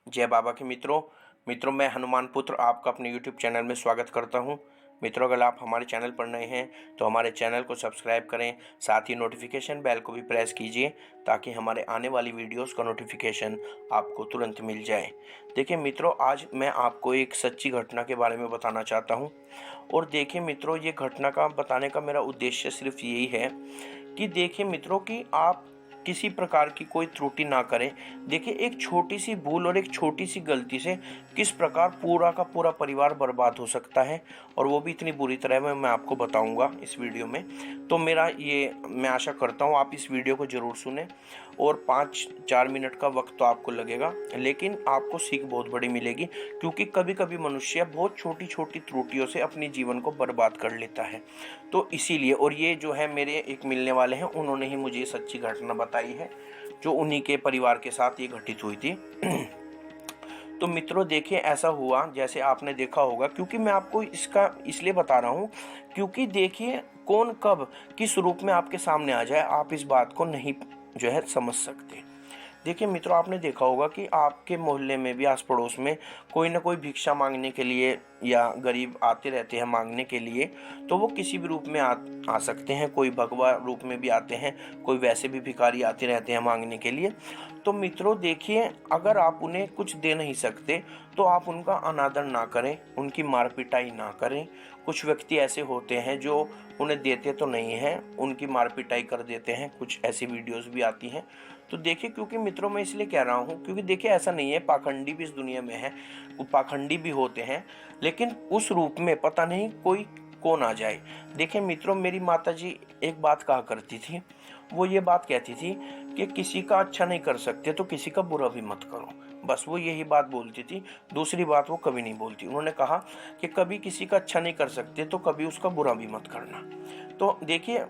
जय बाबा के मित्रों मैं हनुमान पुत्र आपका अपने यूट्यूब चैनल में स्वागत करता हूं। मित्रों, अगर आप हमारे चैनल पर नए हैं तो हमारे चैनल को सब्सक्राइब करें, साथ ही नोटिफिकेशन बेल को भी प्रेस कीजिए ताकि हमारे आने वाली वीडियोस का नोटिफिकेशन आपको तुरंत मिल जाए। देखिए मित्रों, आज मैं आपको एक सच्ची घटना के बारे में बताना चाहता हूं। और देखिए मित्रों, ये घटना का बताने का मेरा उद्देश्य सिर्फ यही है कि देखिए मित्रों कि आप किसी प्रकार की कोई त्रुटि ना करें। देखिए, एक छोटी सी भूल और एक छोटी सी गलती से किस प्रकार पूरा का पूरा परिवार बर्बाद हो सकता है, और वो भी इतनी बुरी तरह में मैं आपको बताऊंगा इस वीडियो में। तो मैं आशा करता हूँ आप इस वीडियो को ज़रूर सुने। और 5-4 मिनट का वक्त तो आपको लगेगा, लेकिन आपको सीख बहुत बड़ी मिलेगी, क्योंकि कभी कभी मनुष्य बहुत छोटी छोटी त्रुटियों से अपने जीवन को बर्बाद कर लेता है। तो इसीलिए, और ये जो है मेरे एक मिलने वाले हैं, उन्होंने ही मुझे सच्ची घटना बताई है जो उन्हीं के परिवार के साथ ये घटित हुई थी। तो मित्रों देखिए, ऐसा हुआ जैसे आपने देखा होगा, क्योंकि मैं आपको इसका इसलिए बता रहा हूँ क्योंकि देखिए, कौन कब किस रूप में आपके सामने आ जाए आप इस बात को नहीं जो है समझ सकते। देखिए मित्रों, आपने देखा होगा कि आपके मोहल्ले में भी, आस पड़ोस में कोई ना कोई भिक्षा मांगने के लिए या गरीब आते रहते हैं मांगने के लिए। तो वो किसी भी रूप में आ सकते हैं, कोई भगवा रूप में भी आते हैं, कोई वैसे भी भिखारी आते रहते हैं मांगने के लिए। तो मित्रों देखिए, अगर आप उन्हें कुछ दे नहीं सकते तो आप उनका अनादर ना करें, उनकी मार पिटाई ना करें। कुछ व्यक्ति ऐसे होते हैं जो उन्हें देते तो नहीं हैं, उनकी मार पिटाई कर देते हैं, कुछ ऐसी वीडियोस भी आती हैं। तो देखिए, क्योंकि मित्रों मैं इसलिए कह रहा हूँ क्योंकि देखिए, ऐसा नहीं है, पाखंडी भी इस दुनिया में है, वो पाखंडी भी होते हैं, लेकिन उस रूप में पता नहीं कोई कौन आ जाए। देखिए मित्रों, मेरी माताजी एक बात कहा करती थी। वो ये बात कहती थी कि किसी का अच्छा नहीं कर सकते तो किसी का बुरा भी मत करो। बस वो यही बात बोलती थी, दूसरी बात वो कभी नहीं बोलती। उन्होंने कहा कि कभी किसी का अच्छा नहीं कर सकते तो कभी उसका बुरा भी मत करना। तो देखिए,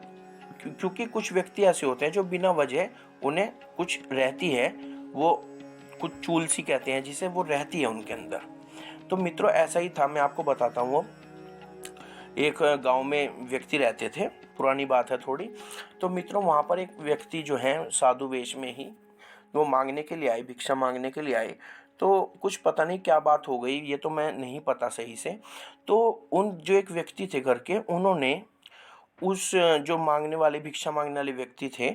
क्योंकि कुछ व्यक्ति ऐसे होते हैं जो बिना वजह उन्हें कुछ रहती है, वो कुछ चूल सी कहते हैं जिसे, वो रहती है उनके अंदर। तो मित्रों ऐसा ही था, मैं आपको बताता हूँ। एक गांव में व्यक्ति रहते थे, पुरानी बात है थोड़ी। तो मित्रों, वहाँ पर एक व्यक्ति जो है साधु वेश में ही वो मांगने के लिए आए, भिक्षा मांगने के लिए आए। तो कुछ पता नहीं क्या बात हो गई, ये तो मैं नहीं पता सही से। तो उन जो एक व्यक्ति थे घर के, उन्होंने उस जो मांगने वाले, भिक्षा मांगने वाले व्यक्ति थे,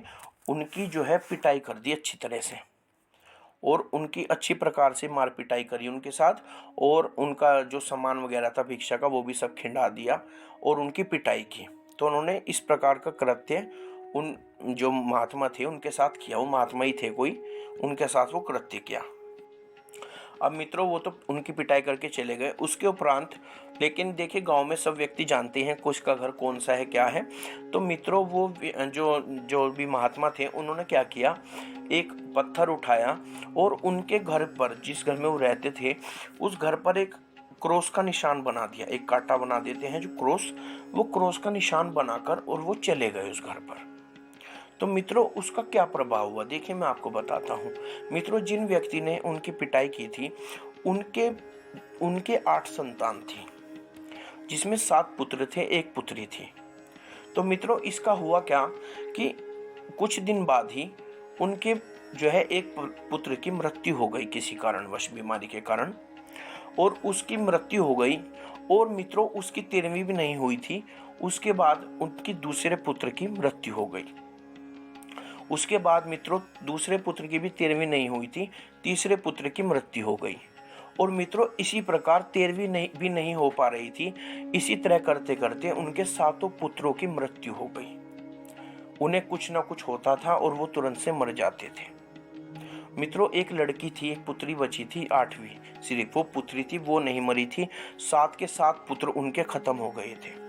उनकी जो है पिटाई कर दी अच्छी तरह से, और उनकी अच्छी प्रकार से मार पिटाई करी उनके साथ। और उनका जो सामान वगैरह था भिक्षा का, वो भी सब खिंडा दिया और उनकी पिटाई की। तो उन्होंने इस प्रकार का कृत्य उन जो महात्मा थे उनके साथ किया। वो महात्मा ही थे कोई, उनके साथ वो कृत्य किया। अब मित्रों, वो तो उनकी पिटाई करके चले गए। उसके उपरांत, लेकिन देखिए, गांव में सब व्यक्ति जानते हैं किसका घर कौन सा है, क्या है। तो मित्रों, वो जो जो भी महात्मा थे, उन्होंने क्या किया, एक पत्थर उठाया और उनके घर पर, जिस घर में वो रहते थे, उस घर पर एक क्रॉस का निशान बना दिया। एक कांटा बना देते हैं जो क्रॉस, वो क्रॉस का निशान बनाकर और वो चले गए उस घर पर। तो मित्रों, उसका क्या प्रभाव हुआ, देखिए मैं आपको बताता हूँ। मित्रों, जिन व्यक्ति ने उनकी पिटाई की थी, उनके उनके 8 संतान थी, जिसमें 7 पुत्र थे, 1 पुत्री थी। तो मित्रों, इसका हुआ क्या कि कुछ दिन बाद ही उनके जो है एक पुत्र की मृत्यु हो गई, किसी कारणवश, बीमारी के कारण, और उसकी मृत्यु हो गई। और मित्रों, उसकी 13वीं भी नहीं हुई थी। उसके बाद उनकी दूसरे पुत्र की मृत्यु हो गई। उसके बाद मित्रों, दूसरे पुत्र की भी 13वीं नहीं हुई थी, तीसरे पुत्र की मृत्यु हो गई। और मित्रों, इसी प्रकार 13वीं भी नहीं हो पा रही थी। इसी तरह करते करते उनके 7 पुत्रों की मृत्यु हो गई। उन्हें कुछ ना कुछ होता था और वो तुरंत से मर जाते थे। मित्रों, एक लड़की थी, एक पुत्री बची थी, 8वीं, सिर्फ वो पुत्री थी, वो नहीं मरी थी। 7 के 7 पुत्र उनके खत्म हो गए थे,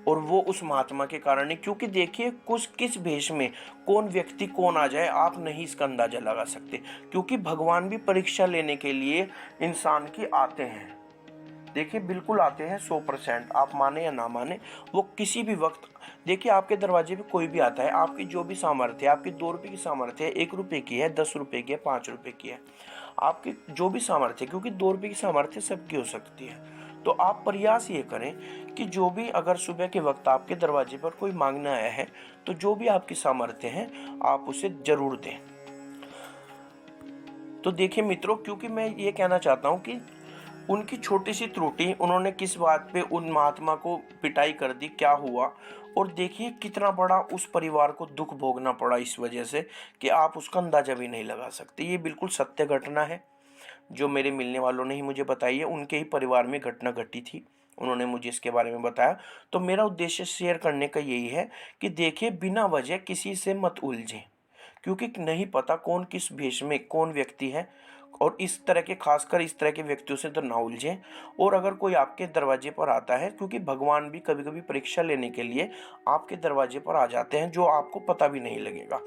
और वो उस महात्मा के कारण ही। क्योंकि देखिए, कुछ किस भेष में कौन व्यक्ति कौन आ जाए आप नहीं इसका अंदाजा लगा सकते, क्योंकि भगवान भी परीक्षा लेने के लिए इंसान की आते हैं। देखिए, बिल्कुल आते हैं, 100%, आप माने या ना माने, वो किसी भी वक्त। देखिए, आपके दरवाजे पे कोई भी आता है, आपकी जो भी सामर्थ्य है, आपकी 2 रुपए की सामर्थ्य है, 1 रुपए की है, 10 रुपए की है, 5 रुपए की है, आपकी जो भी सामर्थ्य है, क्योंकि 2 रुपए की सामर्थ्य सबकी हो सकती है। तो आप प्रयास ये करें कि जो भी, अगर सुबह के वक्त आपके दरवाजे पर कोई मांगने आया है, तो जो भी आपकी सामर्थ्य है आप उसे जरूर दें। तो देखिए मित्रों, क्योंकि मैं ये कहना चाहता हूँ कि उनकी छोटी सी त्रुटि, उन्होंने किस बात पे उन महात्मा को पिटाई कर दी, क्या हुआ, और देखिए कितना बड़ा उस परिवार को दुख भोगना पड़ा इस वजह से कि आप उसका अंदाजा भी नहीं लगा सकते। ये बिल्कुल सत्य घटना है जो मेरे मिलने वालों ने ही मुझे बताई है। उनके ही परिवार में घटना घटी थी, उन्होंने मुझे इसके बारे में बताया। तो मेरा उद्देश्य शेयर करने का यही है कि देखिए, बिना वजह किसी से मत उलझें, क्योंकि नहीं पता कौन किस भेष में कौन व्यक्ति है। और इस तरह के, खासकर इस तरह के व्यक्तियों से तो ना उलझें। और अगर कोई आपके दरवाजे पर आता है, क्योंकि भगवान भी कभी कभी परीक्षा लेने के लिए आपके दरवाजे पर आ जाते हैं, जो आपको पता भी नहीं लगेगा।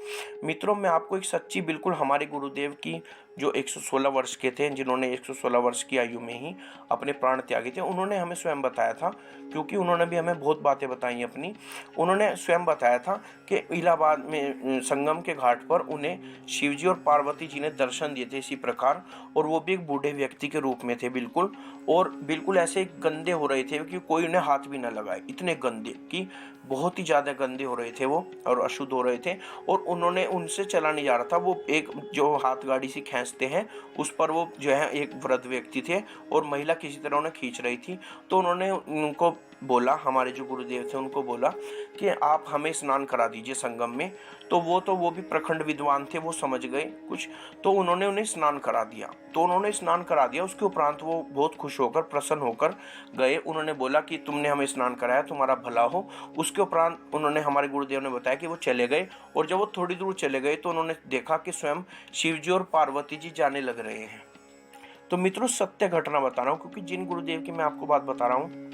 मित्रों, मैं आपको एक सच्ची, बिल्कुल हमारे गुरुदेव की, जो 116 वर्ष के थे, जिन्होंने 116 वर्ष की आयु में ही अपने प्राण त्यागे थे, उन्होंने हमें स्वयं बताया था, क्योंकि उन्होंने भी हमें बहुत बातें बताई अपनी। उन्होंने स्वयं बताया था कि इलाहाबाद में संगम के घाट पर उन्हें शिवजी और पार्वती जी ने दर्शन दिए थे इसी प्रकार, और वो भी एक बूढ़े व्यक्ति के रूप में थे बिल्कुल। और बिल्कुल ऐसे गंदे हो रहे थे कि कोई उन्हें हाथ भी ना लगाए, इतने गंदे कि बहुत ही ज़्यादा गंदे हो रहे थे वो, और अशुद्ध हो रहे थे। और उन्होंने, उनसे चला नहीं जा रहा था, वो एक जो हाथ गाड़ी सी खींचते हैं उस पर, वो जो है एक वृद्ध व्यक्ति थे, और महिला किसी तरह उन्हें खींच रही थी। तो उन्होंने उनको बोला, हमारे जो गुरुदेव थे उनको बोला कि आप हमें स्नान करा दीजिए संगम में। तो वो भी प्रखंड विद्वान थे, वो समझ गए कुछ। तो उन्होंने उन्हें स्नान करा दिया। तो उन्होंने स्नान करा दिया, उसके उपरांत वो बहुत खुश होकर, प्रसन्न होकर गए। उन्होंने बोला कि तुमने हमें स्नान कराया, तुम्हारा भला हो। उसके उपरांत उन्होंने, हमारे गुरुदेव ने बताया कि वो चले गए। और जब वो थोड़ी दूर चले गए तो उन्होंने देखा कि स्वयं शिवजी और पार्वती जी जाने लग रहे हैं। तो मित्रों, सत्य घटना बता रहा हूँ, क्योंकि जिन गुरुदेव की मैं आपको बात बता रहा हूँ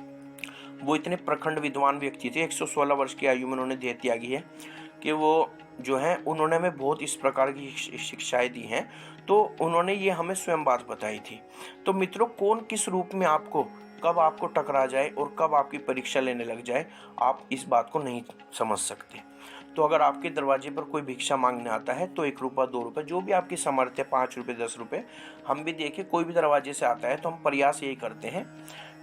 वो इतने प्रखंड विद्वान व्यक्ति थे। 116 वर्ष की आयु में उन्होंने देह त्यागी है, कि वो जो है, उन्होंने हमें बहुत इस प्रकार की शिक्षाएं दी हैं। तो उन्होंने ये हमें स्वयं बात बताई थी। तो मित्रों, कौन किस रूप में आपको, कब आपको टकरा जाए और कब आपकी परीक्षा लेने लग जाए, आप इस बात को नहीं समझ सकते। तो अगर आपके दरवाजे पर कोई भिक्षा मांगने आता है, तो 1 रुपया 2 रुपये, जो भी आपकी सामर्थ्य, 5 रुपये 10 रुपये, हम भी देखिए कोई भी दरवाजे से आता है तो हम प्रयास यही करते हैं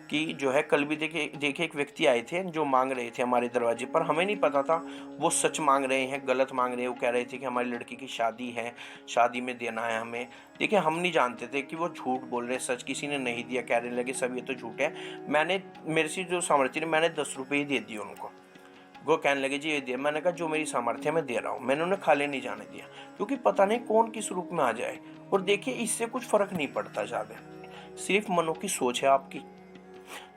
कि जो है, कल भी देखिए एक व्यक्ति आए थे जो मांग रहे थे हमारे दरवाजे पर। हमें नहीं पता था वो सच मांग रहे हैं, गलत मांग रहे हैं। वो कह रहे थे कि हमारी लड़की की शादी है, शादी में देना है हमें। देखिए, हम नहीं जानते थे कि वो झूठ बोल रहे हैं, सच किसी ने नहीं दिया, कहने लगे सब ये तो झूठ है। मेरे से जो सामर्थ्य थी, मैंने 10 रुपये ही दे दिए उनको। वो कहने लगे जी ये दिया। मैंने कहा जो मेरी सामर्थ्य मैं दे रहा हूँ। मैंने उन्हें खाली नहीं जाने दिया, क्योंकि पता नहीं कौन किस रूप में आ जाए। और देखिए, इससे कुछ फर्क नहीं पड़ता ज़्यादा, सिर्फ मनों की सोच है आपकी।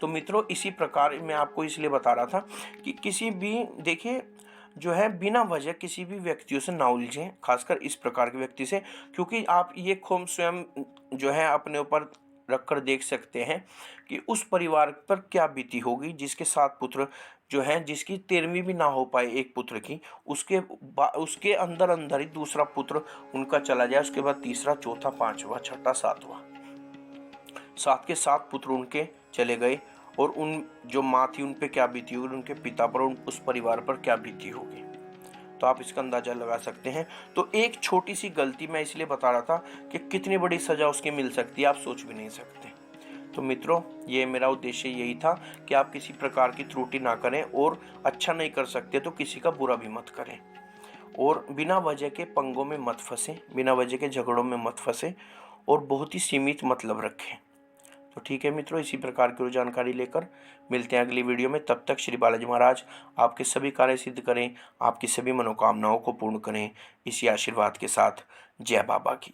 तो मित्रों, इसी प्रकार मैं आपको इसलिए बता रहा था कि किसी भी, देखिए जो है, बिना वजह किसी भी व्यक्तियों से ना उलझें, खासकर इस प्रकार के व्यक्ति से, क्योंकि आप ये खुद स्वयं जो है अपने ऊपर रख कर देख सकते हैं कि उस परिवार पर क्या बीती होगी जिसके 7 पुत्र जो हैं, जिसकी 13वीं भी ना हो पाए एक पुत्र की, उसके अंदर अंदर ही दूसरा पुत्र उनका चला जाए, उसके बाद तीसरा, चौथा, पांचवा, छठा, सातवां, 7 के 7 पुत्र उनके चले गए। और उन जो माँ थी उन पे क्या बीती होगी, उनके पिता पर, उस परिवार पर क्या बीती होगी, तो आप इसका अंदाजा लगा सकते हैं। तो एक छोटी सी गलती, मैं इसलिए बता रहा था कि कितनी बड़ी सजा उसकी मिल सकती है, आप सोच भी नहीं सकते। तो मित्रों, ये मेरा उद्देश्य यही था कि आप किसी प्रकार की त्रुटि ना करें, और अच्छा नहीं कर सकते तो किसी का बुरा भी मत करें, और बिना वजह के पंगों में मत फंसे, बिना वजह के झगड़ों में मत फंसे, और बहुत ही सीमित मतलब रखें। तो ठीक है मित्रों, इसी प्रकार की जानकारी लेकर मिलते हैं अगली वीडियो में। तब तक श्री बालाजी महाराज आपके सभी कार्य सिद्ध करें, आपकी सभी मनोकामनाओं को पूर्ण करें, इसी आशीर्वाद के साथ। जय बाबा की।